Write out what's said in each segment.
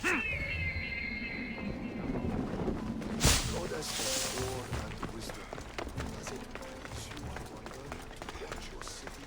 God has power and wisdom. As it makes you wonder to watch your city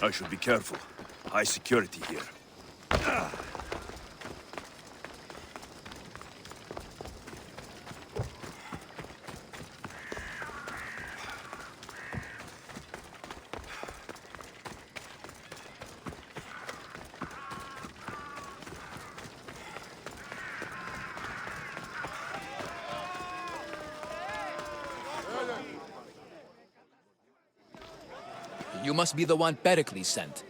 I should be careful. High security here. You must be the one Pericles sent.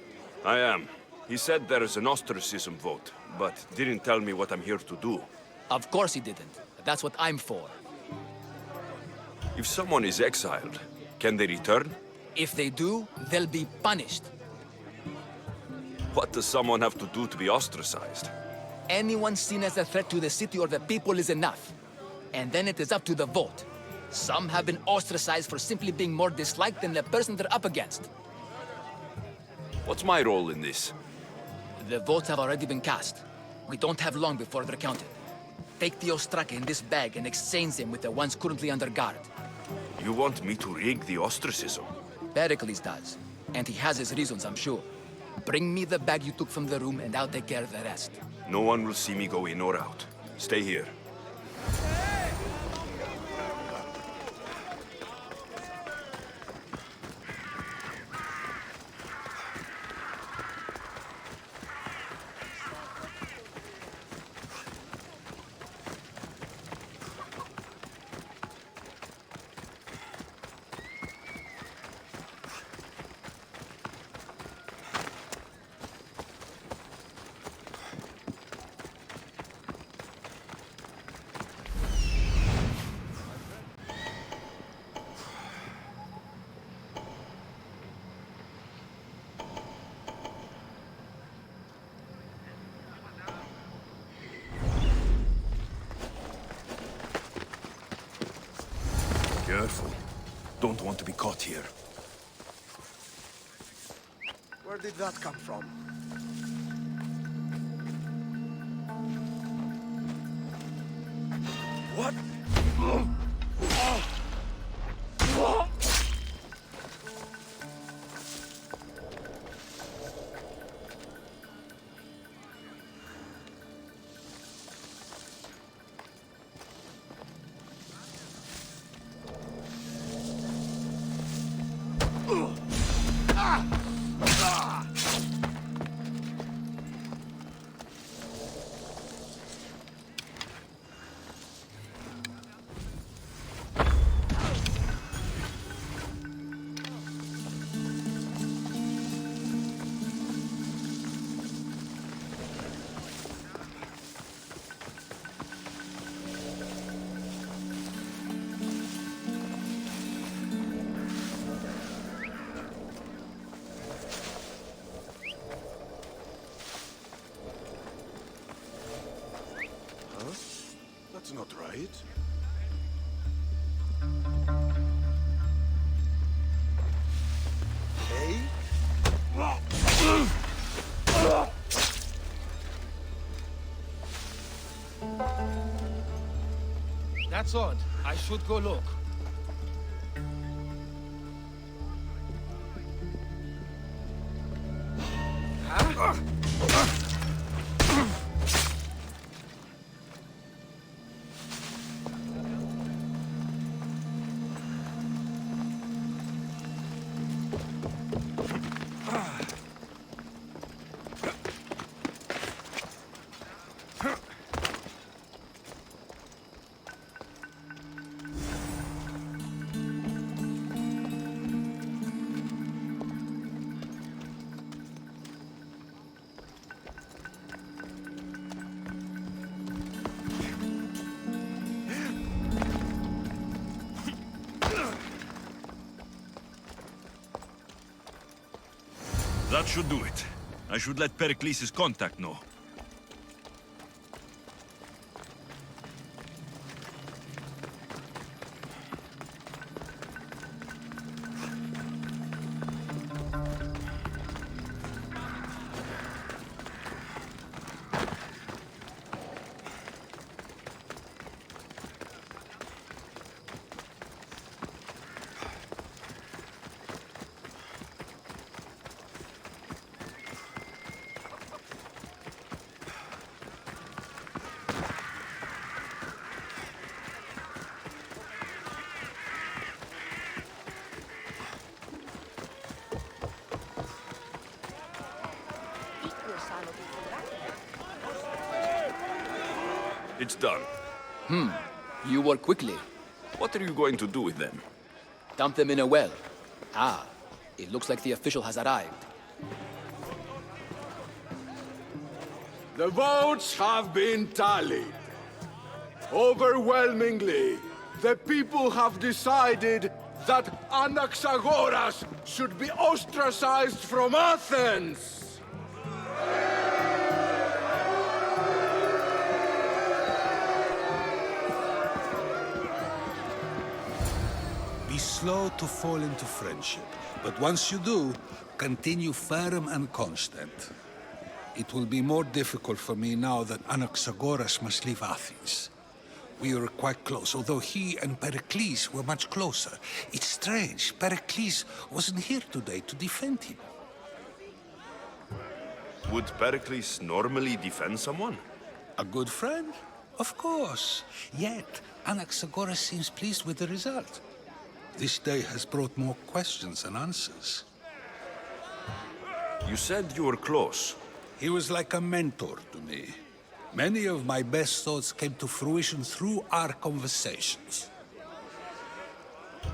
I am. He said there is an ostracism vote, but didn't tell me what I'm here to do. Of course he didn't. That's what I'm for. If someone is exiled, can they return? If they do, they'll be punished. What does someone have to do to be ostracized? Anyone seen as a threat to the city or the people is enough. And then it is up to the vote. Some have been ostracized for simply being more disliked than the person they're up against. What's my role in this? The votes have already been cast. We don't have long before they're counted. Take the Ostraka in this bag and exchange them with the ones currently under guard. You want me to rig the ostracism? Pericles does. And he has his reasons, I'm sure. Bring me the bag you took from the room and I'll take care of the rest. No one will see me go in or out. Stay here. Careful. Don't want to be caught here. Where did that come from? What? That's not right. Hey? That's odd. I should go look. Huh? That should do it. I should let Pericles' contact know. It's done. You work quickly. What are you going to do with them? Dump them in a well. Ah, it looks like the official has arrived. The votes have been tallied. Overwhelmingly, the people have decided that Anaxagoras should be ostracized from Athens! Be slow to fall into friendship, but once you do, continue firm and constant. It will be more difficult for me now that Anaxagoras must leave Athens. We were quite close, although he and Pericles were much closer. It's strange, Pericles wasn't here today to defend him. Would Pericles normally defend someone? A good friend? Of course. Yet, Anaxagoras seems pleased with the result. This day has brought more questions than answers. You said you were close. He was like a mentor to me. Many of my best thoughts came to fruition through our conversations.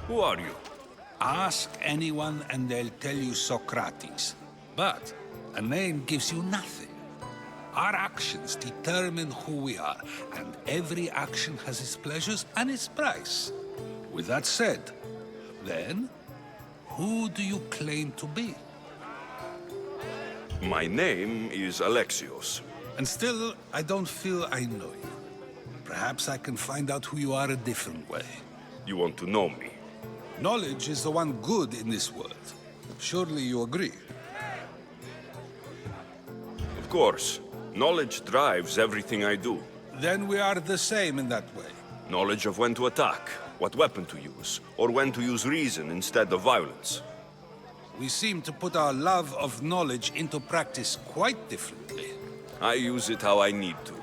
Who are you? Ask anyone and they'll tell you Socrates. But a name gives you nothing. Our actions determine who we are, and every action has its pleasures and its price. With that said, then, who do you claim to be? My name is Alexios. And still, I don't feel I know you. Perhaps I can find out who you are a different way. You want to know me? Knowledge is the one good in this world. Surely you agree? Of course. Knowledge drives everything I do. Then we are the same in that way. Knowledge of when to attack, what weapon to use, or when to use reason instead of violence. We seem to put our love of knowledge into practice quite differently. I use it how I need to.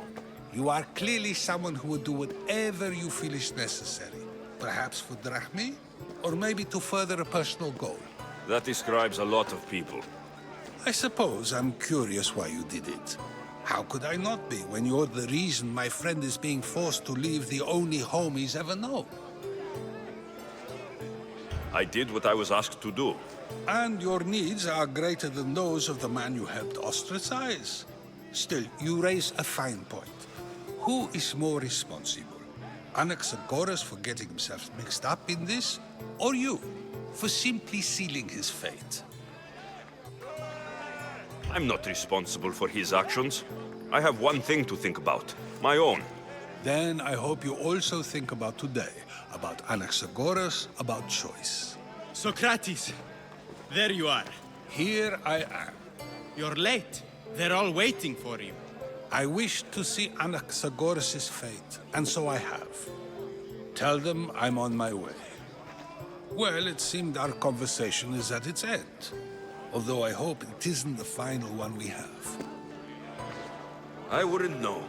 You are clearly someone who would do whatever you feel is necessary. Perhaps for drachmi, or maybe to further a personal goal. That describes a lot of people. I suppose I'm curious why you did it. How could I not be when you're the reason my friend is being forced to leave the only home he's ever known? I did what I was asked to do. And your needs are greater than those of the man you helped ostracize. Still, you raise a fine point. Who is more responsible? Anaxagoras for getting himself mixed up in this? Or you, for simply sealing his fate? I'm not responsible for his actions. I have one thing to think about. My own. Then I hope you also think about today. About Anaxagoras, about choice. Socrates! There you are. Here I am. You're late. They're all waiting for you. I wish to see Anaxagoras' fate, and so I have. Tell them I'm on my way. Well, it seemed our conversation is at its end. Although I hope it isn't the final one we have. I wouldn't know.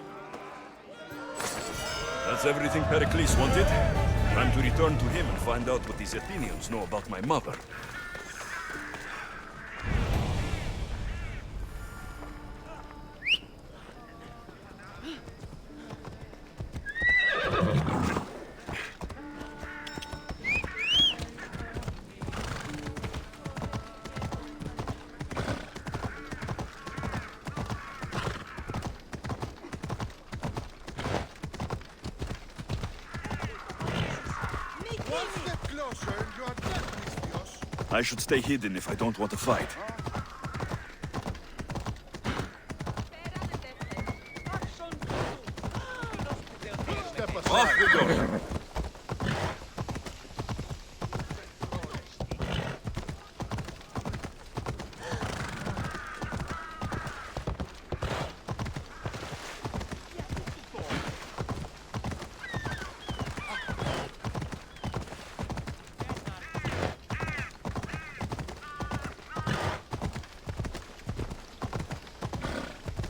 That's everything Pericles wanted. Time to return to him and find out what these Athenians know about my mother. I should stay hidden if I don't want to fight. Off we go.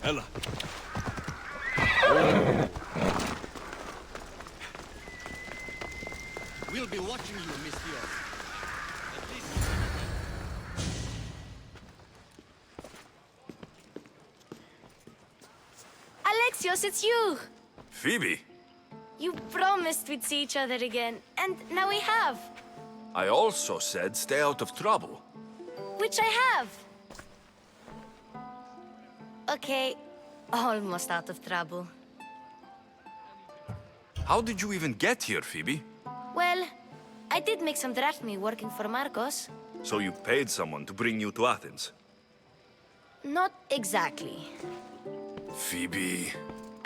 Ella. We'll be watching you, Monsieur. Alexios, it's you! Phoebe, You promised we'd see each other again, and now we have. I also said stay out of trouble. Which I have. Okay, almost out of trouble. How did you even get here, Phoebe? Well, I did make some drachmi working for Marcos. So you paid someone to bring you to Athens? Not exactly. Phoebe...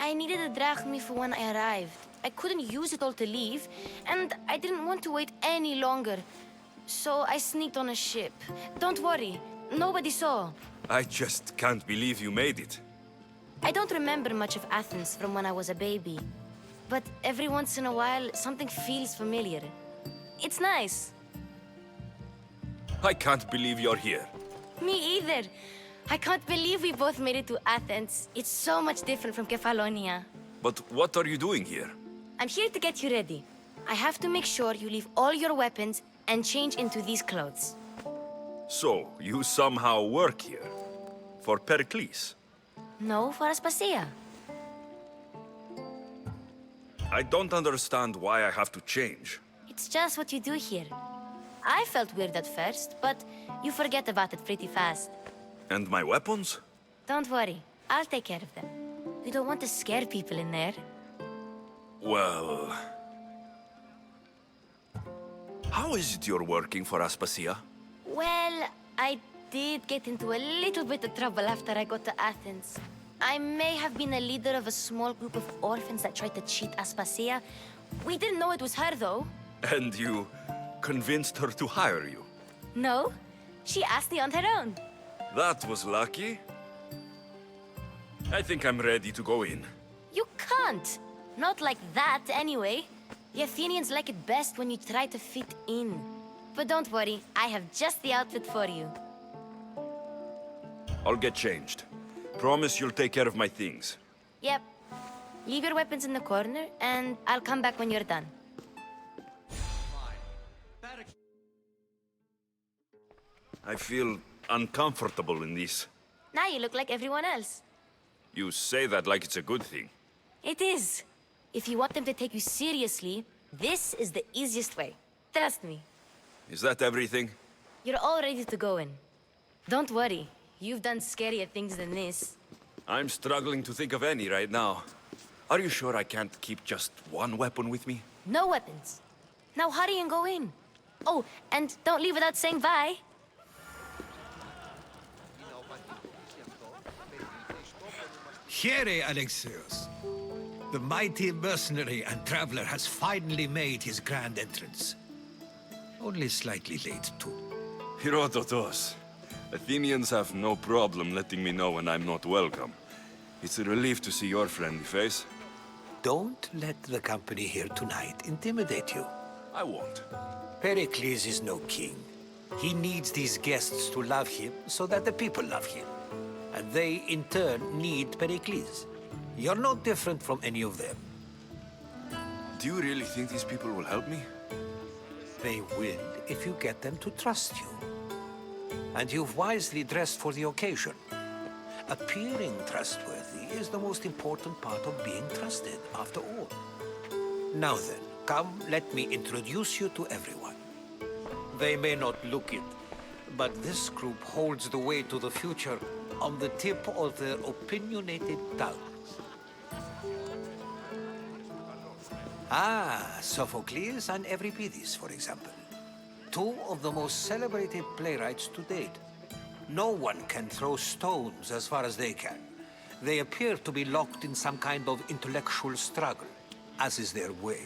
I needed a drachmi for when I arrived. I couldn't use it all to leave, and I didn't want to wait any longer. So I sneaked on a ship. Don't worry, nobody saw. I just can't believe you made it. I don't remember much of Athens from when I was a baby. But every once in a while, something feels familiar. It's nice. I can't believe you're here. Me either. I can't believe we both made it to Athens. It's so much different from Kefalonia. But what are you doing here? I'm here to get you ready. I have to make sure you leave all your weapons and change into these clothes. So, you somehow work here? For Pericles? No, for Aspasia. I don't understand why I have to change. It's just what you do here. I felt weird at first, but you forget about it pretty fast. And my weapons? Don't worry, I'll take care of them. We don't want to scare people in there. Well... How is it you're working for Aspasia? Well, I did get into a little bit of trouble after I got to Athens. I may have been a leader of a small group of orphans that tried to cheat Aspasia. We didn't know it was her, though. And you convinced her to hire you? No, she asked me on her own. That was lucky. I think I'm ready to go in. You can't. Not like that, anyway. The Athenians like it best when you try to fit in. But don't worry, I have just the outfit for you. I'll get changed. Promise you'll take care of my things. Yep. Leave your weapons in the corner, and I'll come back when you're done. I feel uncomfortable in this. Now you look like everyone else. You say that like it's a good thing. It is. If you want them to take you seriously, this is the easiest way. Trust me. Is that everything? You're all ready to go in. Don't worry. You've done scarier things than this. I'm struggling to think of any right now. Are you sure I can't keep just one weapon with me? No weapons. Now hurry and go in. Oh, and don't leave without saying bye. Here, Alexios. The mighty mercenary and traveler has finally made his grand entrance. Only slightly late, too. Herodotos. Athenians have no problem letting me know when I'm not welcome. It's a relief to see your friendly face. Don't let the company here tonight intimidate you. I won't. Pericles is no king. He needs these guests to love him so that the people love him. And they, in turn, need Pericles. You're no different from any of them. Do you really think these people will help me? They will if you get them to trust you. And you've wisely dressed for the occasion. Appearing trustworthy is the most important part of being trusted, after all. Now then, come, let me introduce you to everyone. They may not look it, but this group holds the way to the future on the tip of their opinionated tongues. Ah, Sophocles and Euripides, for example. Two of the most celebrated playwrights to date. No one can throw stones as far as they can. They appear to be locked in some kind of intellectual struggle. as is their way.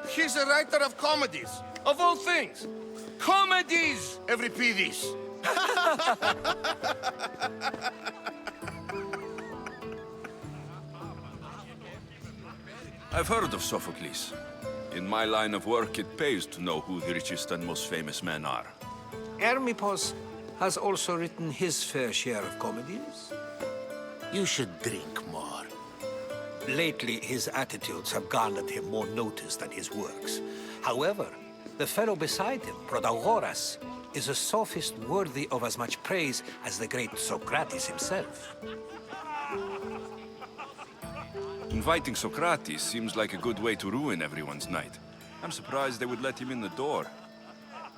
He's a writer of comedies, of all things. Comedies, Euripides. I've heard of Sophocles. In my line of work, it pays to know who the richest and most famous men are. Hermippos has also written his fair share of comedies. You should drink more. Lately, his attitudes have garnered him more notice than his works. However, the fellow beside him, Protagoras, is a sophist worthy of as much praise as the great Socrates himself. Inviting Socrates seems like a good way to ruin everyone's night. I'm surprised they would let him in the door.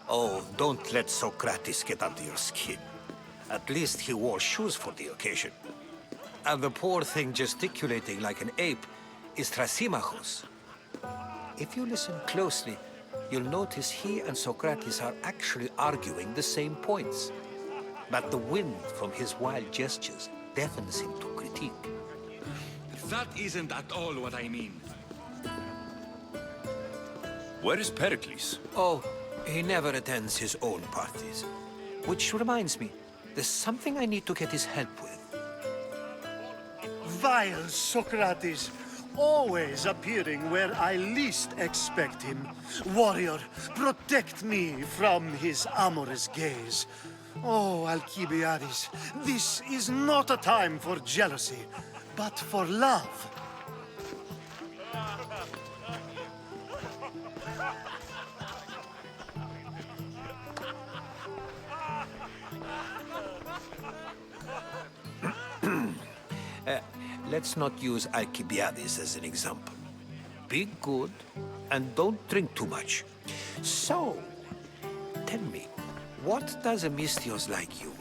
Oh, don't let Socrates get under your skin. At least he wore shoes for the occasion. And the poor thing gesticulating like an ape is Thrasymachos. If you listen closely, you'll notice he and Socrates are actually arguing the same points. But the wind from his wild gestures deafens him to critique. That isn't at all what I mean. Where is Pericles? Oh, he never attends his own parties. Which reminds me, there's something I need to get his help with. Vile Socrates, always appearing where I least expect him. Warrior, protect me from his amorous gaze. Oh, Alcibiades, this is not a time for jealousy, but for love. Let's not use Alcibiades as an example. Be good and don't drink too much. So, tell me, what does a Misthios like you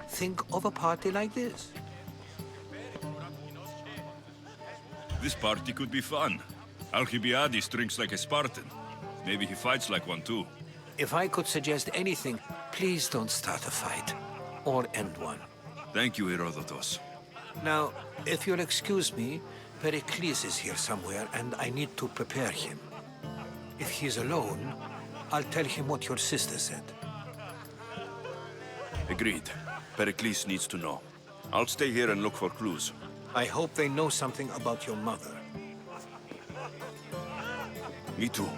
think of a party like this? This party could be fun. Alcibiades drinks like a Spartan. Maybe he fights like one too. If I could suggest anything, please don't start a fight. Or end one. Thank you, Herodotus. Now, if you'll excuse me, Pericles is here somewhere, and I need to prepare him. If he's alone, I'll tell him what your sister said. Agreed. Pericles needs to know. I'll stay here and look for clues. I hope they know something about your mother. Me too.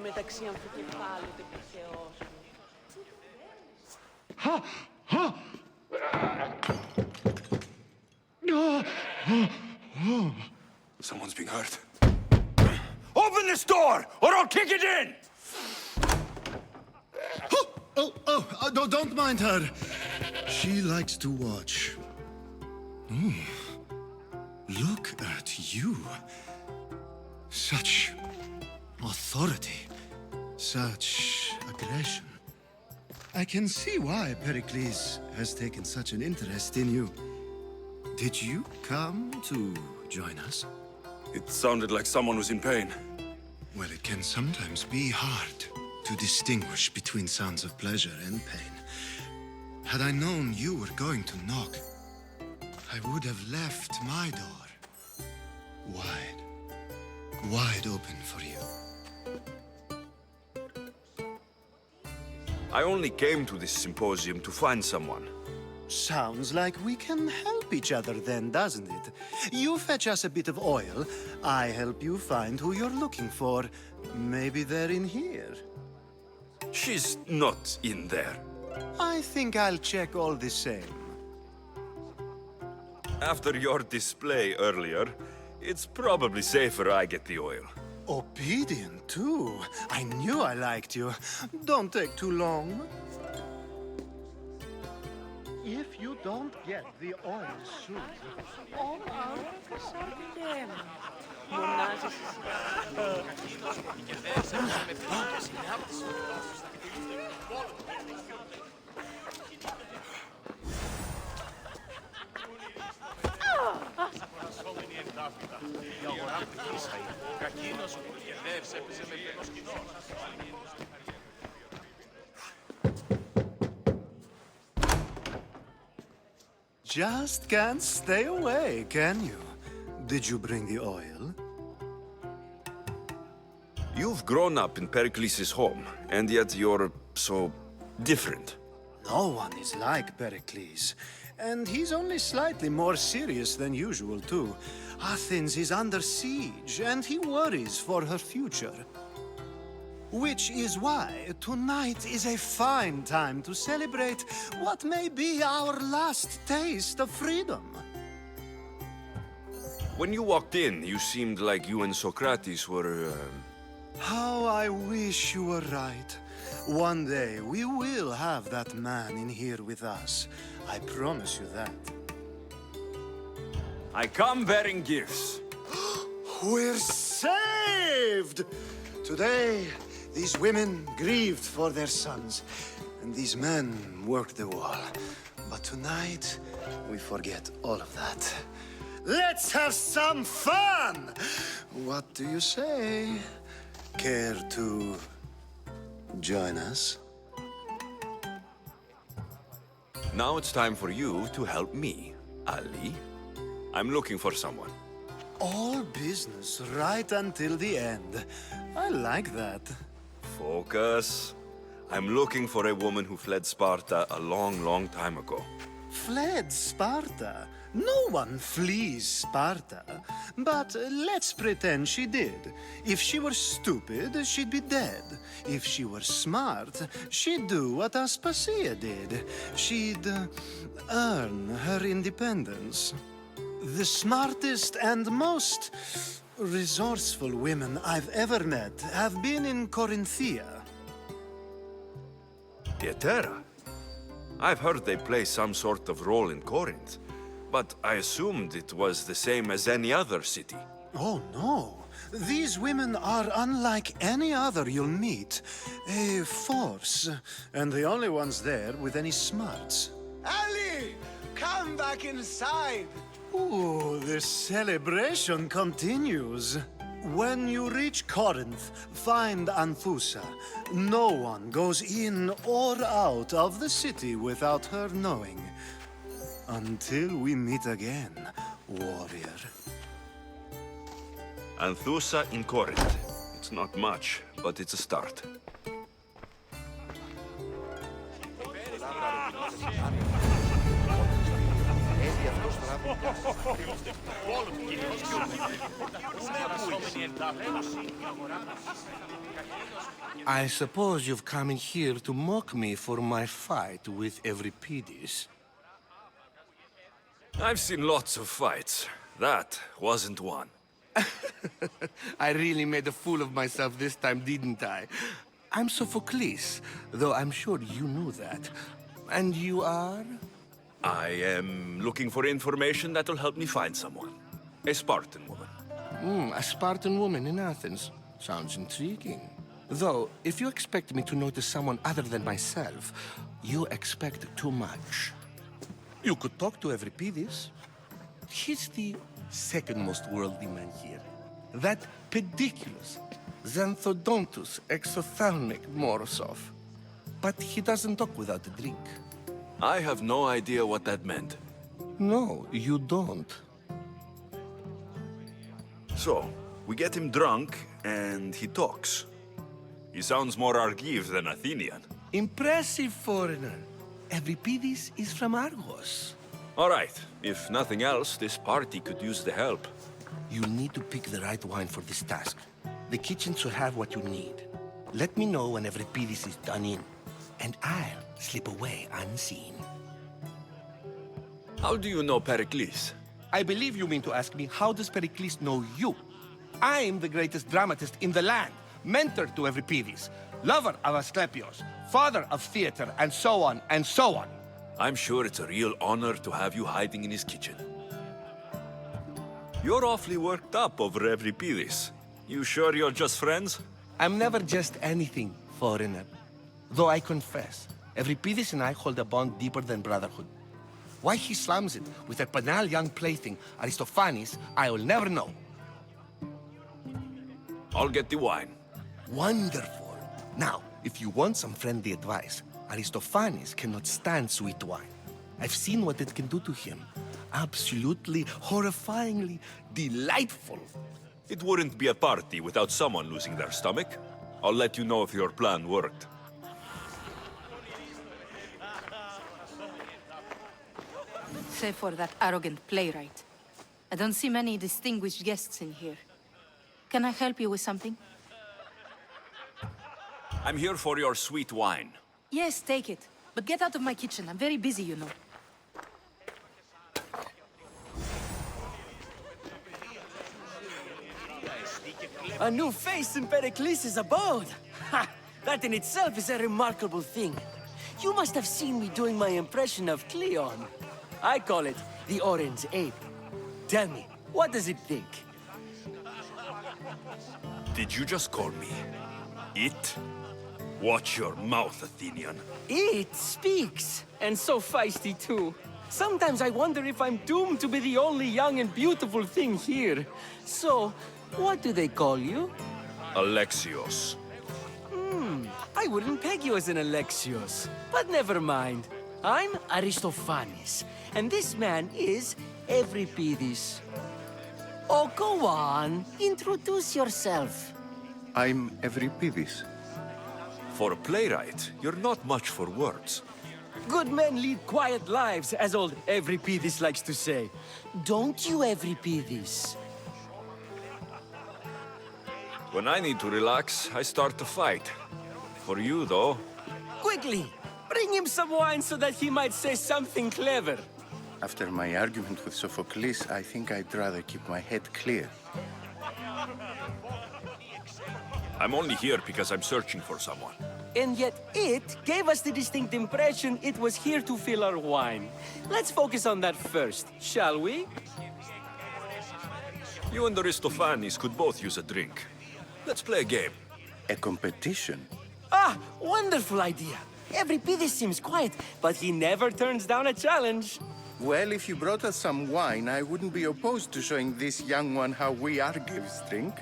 μεταξύ αμφικεφάλου και πηχαιώσου. Someone's being hurt. Open this door, or I'll kick it in! No, don't mind her. She likes to watch. Look at you. Such authority. Such aggression. I can see why Pericles has taken such an interest in you. Did you come to join us? It sounded like someone was in pain. Well, it can sometimes be hard to distinguish between sounds of pleasure and pain. Had I known you were going to knock, I would have left my door wide open for you. I only came to this symposium to find someone. Sounds like we can help each other then, doesn't it? You fetch us a bit of oil, I help you find who you're looking for. Maybe they're in here. She's not in there. I think I'll check all the same. After your display earlier, it's probably safer I get the oil. Obedient, too. I knew I liked you. Don't take too long. If you don't get the oil soon... Just can't stay away, can you? Did you bring the oil? You've grown up in Pericles' home, and yet you're so different. No one is like Pericles. And he's only slightly more serious than usual, too. Athens is under siege, and he worries for her future. Which is why tonight is a fine time to celebrate what may be our last taste of freedom. When you walked in, you seemed like you and Socrates were... How I wish you were right. One day we will have that man in here with us. I promise you that. I come bearing gifts. We're saved! Today, these women grieved for their sons, and these men worked the wall. But tonight, we forget all of that. Let's have some fun! What do you say? Care to join us? Now it's time for you to help me, Ali. I'm looking for someone. All business right until the end. I like that. Focus. I'm looking for a woman who fled Sparta a long, long time ago. Fled Sparta? No one flees Sparta. But let's pretend she did. If she were stupid, she'd be dead. If she were smart, she'd do what Aspasia did. She'd earn her independence. The smartest and most resourceful women I've ever met have been in Corinthia. Theatera? I've heard they play some sort of role in Corinth, but I assumed it was the same as any other city. Oh, no. These women are unlike any other you'll meet. A force, and the only ones there with any smarts. Ali! Come back inside! Ooh, the celebration continues. When you reach Corinth, find Anthusa. No one goes in or out of the city without her knowing. Until we meet again, warrior. Anthusa in Corinth. It's not much, but it's a start. I suppose you've come in here to mock me for my fight with Euripides. I've seen lots of fights. That wasn't one. I really made a fool of myself this time, didn't I? I'm Sophocles, though I'm sure you knew that. And you are? I am looking for information that will help me find someone. A Spartan woman. A Spartan woman in Athens. Sounds intriguing. Though, if you expect me to notice someone other than myself, you expect too much. You could talk to Euripides. He's the second most worldly man here. That pediculous, Xanthodontus exophthalmic Morosov. But he doesn't talk without a drink. I have no idea what that meant. No, you don't. So, we get him drunk, and he talks. He sounds more Argive than Athenian. Impressive, foreigner. Euripides is from Argos. All right. If nothing else, this party could use the help. You'll need to pick the right wine for this task. The kitchen should have what you need. Let me know when Euripides is done in, and I'll slip away unseen. How do you know Pericles? I believe you mean to ask me, how does Pericles know you? I'm the greatest dramatist in the land, mentor to Euripides, lover of Asclepios, father of theater, and so on, and so on. I'm sure it's a real honor to have you hiding in his kitchen. You're awfully worked up over Euripides. You sure you're just friends? I'm never just anything, foreigner. Though I confess, Euripides and I hold a bond deeper than brotherhood. Why he slams it with a banal young plaything, Aristophanes, I will never know. I'll get the wine. Wonderful. Now, if you want some friendly advice, Aristophanes cannot stand sweet wine. I've seen what it can do to him. Absolutely, horrifyingly delightful. It wouldn't be a party without someone losing their stomach. I'll let you know if your plan worked. Save for that arrogant playwright. I don't see many distinguished guests in here. Can I help you with something? I'm here for your sweet wine. Yes, take it. But get out of my kitchen. I'm very busy, you know. A new face in Pericles' abode! Ha! That in itself is a remarkable thing. You must have seen me doing my impression of Cleon. I call it the Orange Ape. Tell me, what does it think? Did you just call me it? Watch your mouth, Athenian. It speaks, and so feisty too. Sometimes I wonder if I'm doomed to be the only young and beautiful thing here. So, what do they call you? Alexios. I wouldn't peg you as an Alexios. But never mind. I'm Aristophanes, and this man is Euripides. Oh, go on. Introduce yourself. I'm Euripides. For a playwright, you're not much for words. Good men lead quiet lives, as old Euripides likes to say. Don't you, Euripides? When I need to relax, I start to fight. For you, though... Quickly! Bring him some wine so that he might say something clever. After my argument with Sophocles, I think I'd rather keep my head clear. I'm only here because I'm searching for someone. And yet it gave us the distinct impression it was here to fill our wine. Let's focus on that first, shall we? You and Aristophanes could both use a drink. Let's play a game. A competition? Ah, wonderful idea. Euripides seems quiet, but he never turns down a challenge. Well, if you brought us some wine, I wouldn't be opposed to showing this young one how we Argives drink.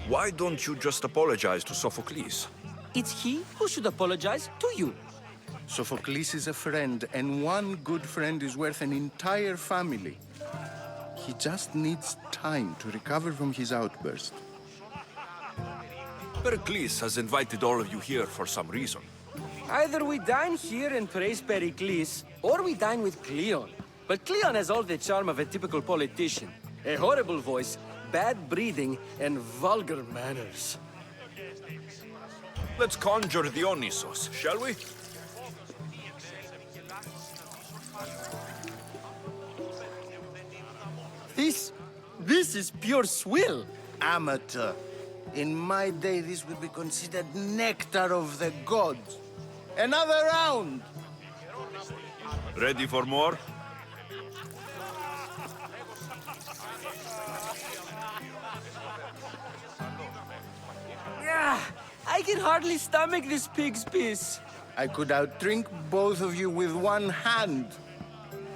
Why don't you just apologize to Sophocles? It's he who should apologize to you. Sophocles is a friend, and one good friend is worth an entire family. He just needs time to recover from his outburst. Pericles has invited all of you here for some reason. Either we dine here and praise Pericles, or we dine with Cleon. But Cleon has all the charm of a typical politician. A horrible voice, bad breeding, and vulgar manners. Let's conjure Dionysos, shall we? This is pure swill. Amateur. In my day, this would be considered nectar of the gods. Another round! Ready for more? Yeah, I can hardly stomach this pig's piss. I could outdrink both of you with one hand.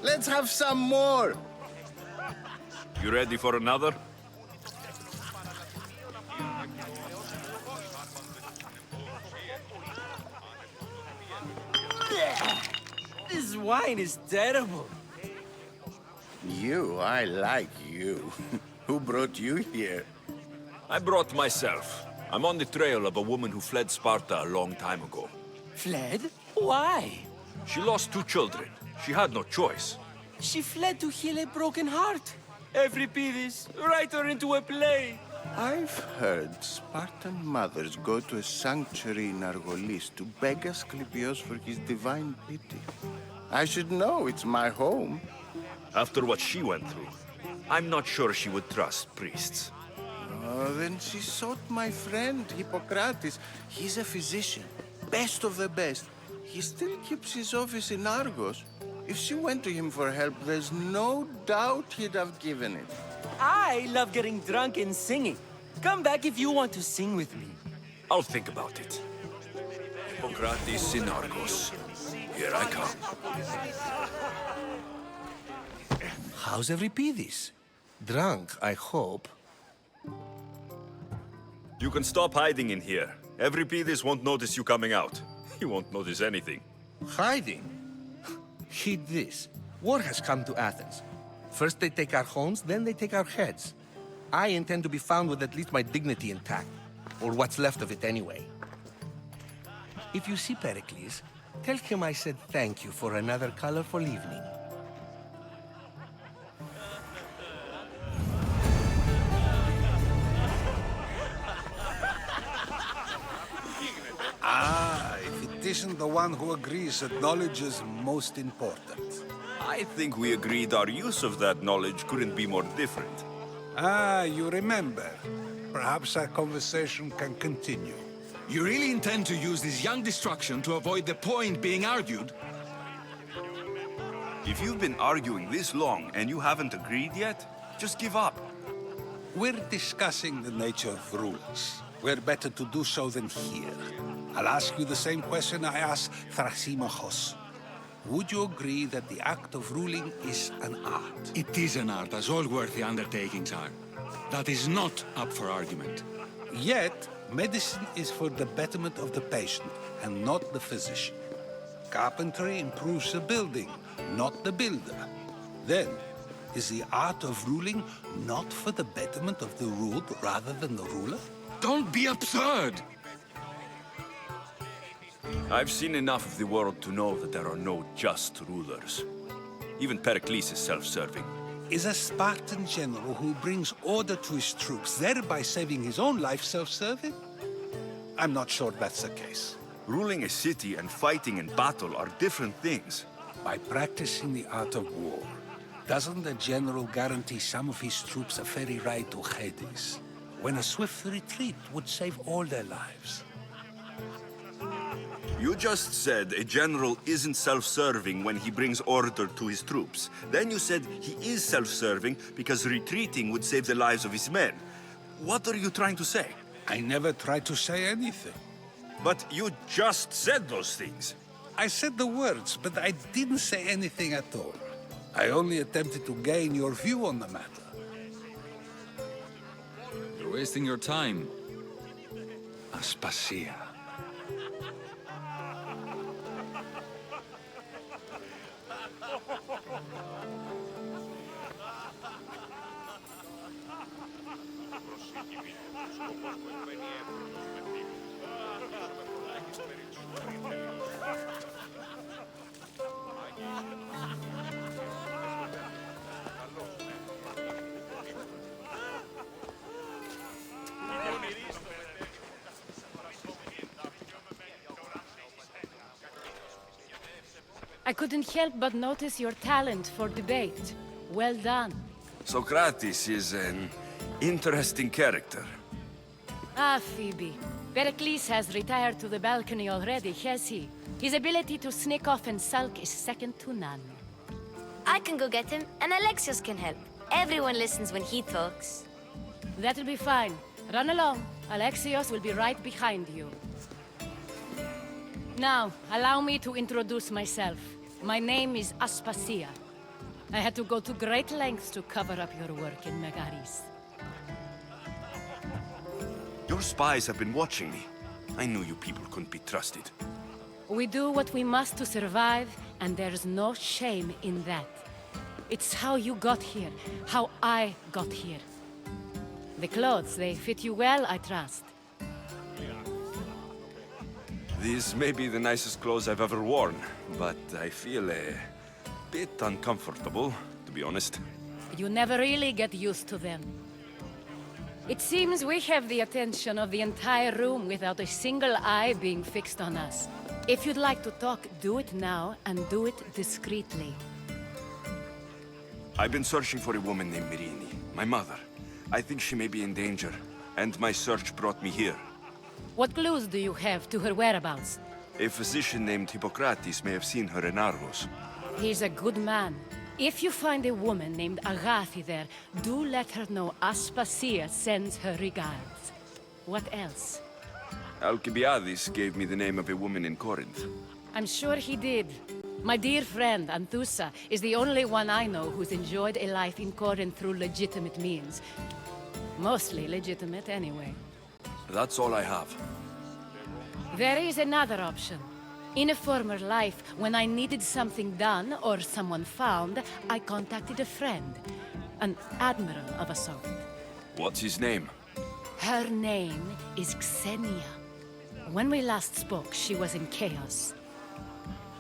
Let's have some more! You ready for another? This wine is terrible. You, I like you. Who brought you here? I brought myself. I'm on the trail of a woman who fled Sparta a long time ago. Fled? Why? She lost 2 children. She had no choice. She fled to heal a broken heart. Euripides, write her into a play. I've heard Spartan mothers go to a sanctuary in Argolis to beg Asclepios for his divine pity. I should know, it's my home. After what she went through, I'm not sure she would trust priests. Oh, then she sought my friend, Hippocrates. He's a physician, best of the best. He still keeps his office in Argos. If she went to him for help, there's no doubt he'd have given it. I love getting drunk and singing. Come back if you want to sing with me. I'll think about it. Hippocrates in Argos. Here I come. How's Euripides? Drunk, I hope. You can stop hiding in here. Euripides won't notice you coming out. He won't notice anything. Hiding? Heed this. War has come to Athens. First they take our homes, then they take our heads. I intend to be found with at least my dignity intact. Or what's left of it anyway. If you see Pericles, tell him I said thank you for another colorful evening. If it isn't the one who agrees that knowledge is most important. I think we agreed our use of that knowledge couldn't be more different. You remember. Perhaps our conversation can continue. You really intend to use this young destruction to avoid the point being argued? If you've been arguing this long and you haven't agreed yet, just give up. We're discussing the nature of rulers. We're better to do so than here. I'll ask you the same question I asked Thrasymachos. Would you agree that the act of ruling is an art? It is an art, as all worthy undertakings are. That is not up for argument. Yet, medicine is for the betterment of the patient and not the physician. Carpentry improves the building, not the builder. Then, is the art of ruling not for the betterment of the ruled rather than the ruler? Don't be absurd! I've seen enough of the world to know that there are no just rulers. Even Pericles is self-serving. Is a Spartan general who brings order to his troops, thereby saving his own life, self-serving? I'm not sure that's the case. Ruling a city and fighting in battle are different things. By practicing the art of war, doesn't the general guarantee some of his troops a ferry ride to Hades, when a swift retreat would save all their lives? You just said a general isn't self-serving when he brings order to his troops. Then you said he is self-serving because retreating would save the lives of his men. What are you trying to say? I never tried to say anything. But you just said those things. I said the words, but I didn't say anything at all. I only attempted to gain your view on the matter. You're wasting your time. Aspasia. I couldn't help but notice your talent for debate. Well done. Socrates is an interesting character. Ah, Phoebe. Pericles has retired to the balcony already, has he? His ability to sneak off and sulk is second to none. I can go get him, and Alexios can help. Everyone listens when he talks. That'll be fine. Run along. Alexios will be right behind you. Now, allow me to introduce myself. My name is Aspasia. I had to go to great lengths to cover up your work in Megaris. Your spies have been watching me. I knew you people couldn't be trusted. We do what we must to survive, and there's no shame in that. It's how you got here, how I got here. The clothes, they fit you well, I trust. These may be the nicest clothes I've ever worn, but I feel a bit uncomfortable, to be honest. You never really get used to them. It seems we have the attention of the entire room without a single eye being fixed on us. If you'd like to talk, do it now, and do it discreetly. I've been searching for a woman named Myrine, my mother. I think she may be in danger, and my search brought me here. What clues do you have to her whereabouts? A physician named Hippocrates may have seen her in Argos. He's a good man. If you find a woman named Agathi there, do let her know Aspasia sends her regards. What else? Alcibiades gave me the name of a woman in Corinth. I'm sure he did. My dear friend, Anthusa, is the only one I know who's enjoyed a life in Corinth through legitimate means. Mostly legitimate, anyway. That's all I have. There is another option. In a former life, when I needed something done or someone found, I contacted a friend. An admiral of a sort. What's his name? Her name is Xenia. When we last spoke, she was in chaos.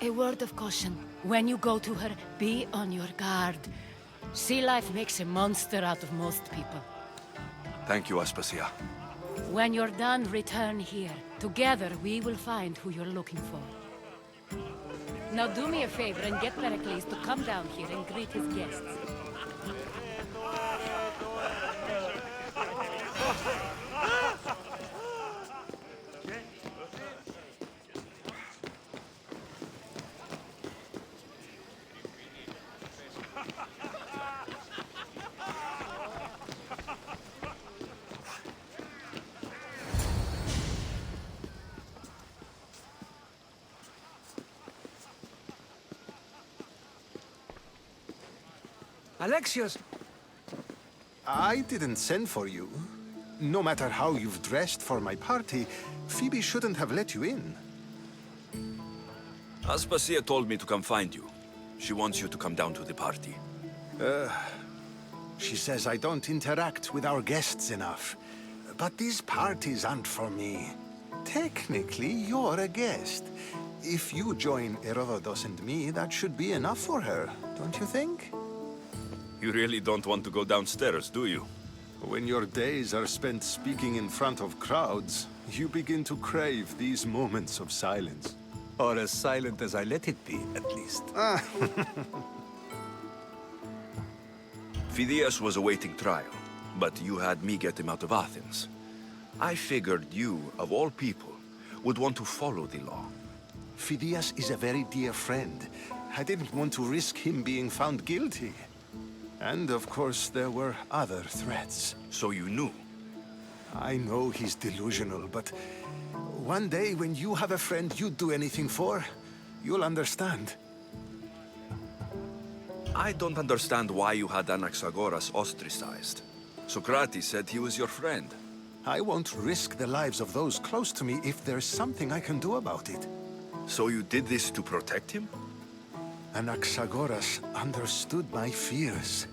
A word of caution. When you go to her, be on your guard. Sea life makes a monster out of most people. Thank you, Aspasia. When you're done, return here. Together, we will find who you're looking for. Now do me a favor and get Pericles to come down here and greet his guests. Alexios! I didn't send for you. No matter how you've dressed for my party, Phoebe shouldn't have let you in. Aspasia told me to come find you. She wants you to come down to the party. She says I don't interact with our guests enough. But these parties aren't for me. Technically, you're a guest. If you join Herodotus and me, that should be enough for her, don't you think? You really don't want to go downstairs, do you? When your days are spent speaking in front of crowds, you begin to crave these moments of silence. Or as silent as I let it be, at least. Phidias was awaiting trial, but you had me get him out of Athens. I figured you, of all people, would want to follow the law. Phidias is a very dear friend. I didn't want to risk him being found guilty. And of course, there were other threats. So you knew? I know he's delusional, but one day when you have a friend you'd do anything for, you'll understand. I don't understand why you had Anaxagoras ostracized. Socrates said he was your friend. I won't risk the lives of those close to me if there's something I can do about it. So you did this to protect him? Anaxagoras understood my fears.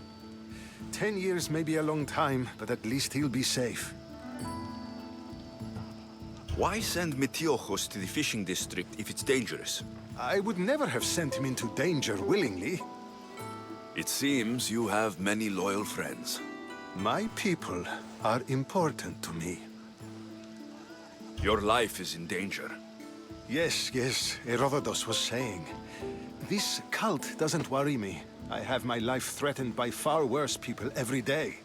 10 years may be a long time, but at least he'll be safe. Why send Metiochos to the fishing district if it's dangerous? I would never have sent him into danger willingly. It seems you have many loyal friends. My people are important to me. Your life is in danger. Yes, Herodotus was saying. This cult doesn't worry me. I have my life threatened by far worse people every day.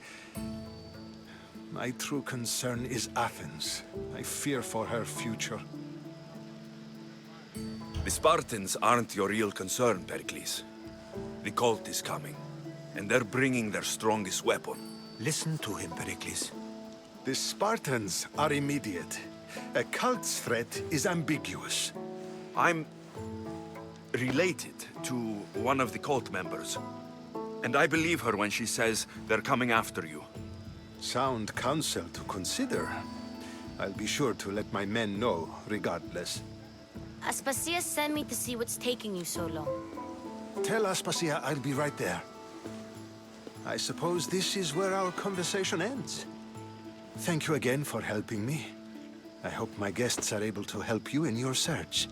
My true concern is Athens. I fear for her future. The Spartans aren't your real concern, Pericles. The cult is coming, and they're bringing their strongest weapon. Listen to him, Pericles. The Spartans are immediate. A cult's threat is ambiguous. I'm related to one of the cult members. And I believe her when she says they're coming after you. Sound counsel to consider. I'll be sure to let my men know, regardless. Aspasia sent me to see what's taking you so long. Tell Aspasia I'll be right there. I suppose this is where our conversation ends. Thank you again for helping me. I hope my guests are able to help you in your search.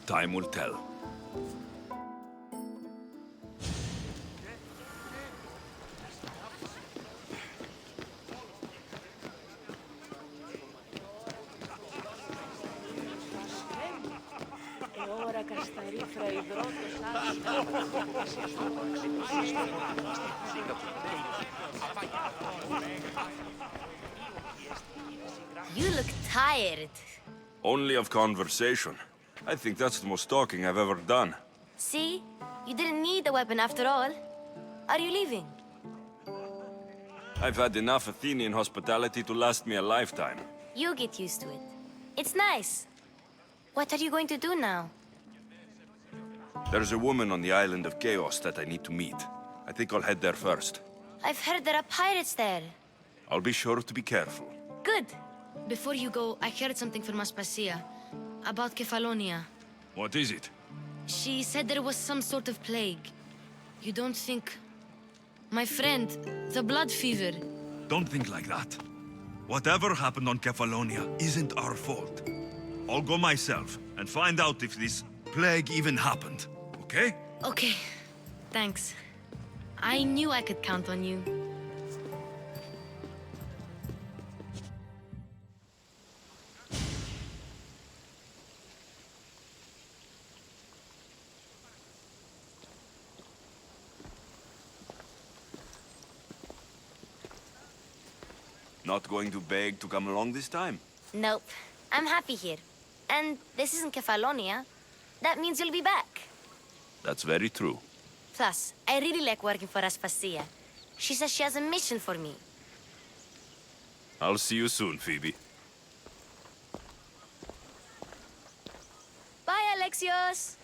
Time will tell. You look tired. Only of conversation. I think that's the most talking I've ever done. See? You didn't need the weapon after all. Are you leaving? I've had enough Athenian hospitality to last me a lifetime. You get used to it. It's nice. What are you going to do now? There's a woman on the island of Chaos that I need to meet. I think I'll head there first. I've heard there are pirates there. I'll be sure to be careful. Good. Before you go, I heard something from Aspasia about Kefalonia. What is it? She said there was some sort of plague. You don't think... My friend, the blood fever. Don't think like that. Whatever happened on Kefalonia isn't our fault. I'll go myself and find out if this plague even happened, okay? Okay. Thanks. I knew I could count on you. Not going to beg to come along this time? Nope. I'm happy here. And this isn't Kefalonia. That means you'll be back. That's very true. Plus, I really like working for Aspasia. She says she has a mission for me. I'll see you soon, Phoebe. Bye, Alexios!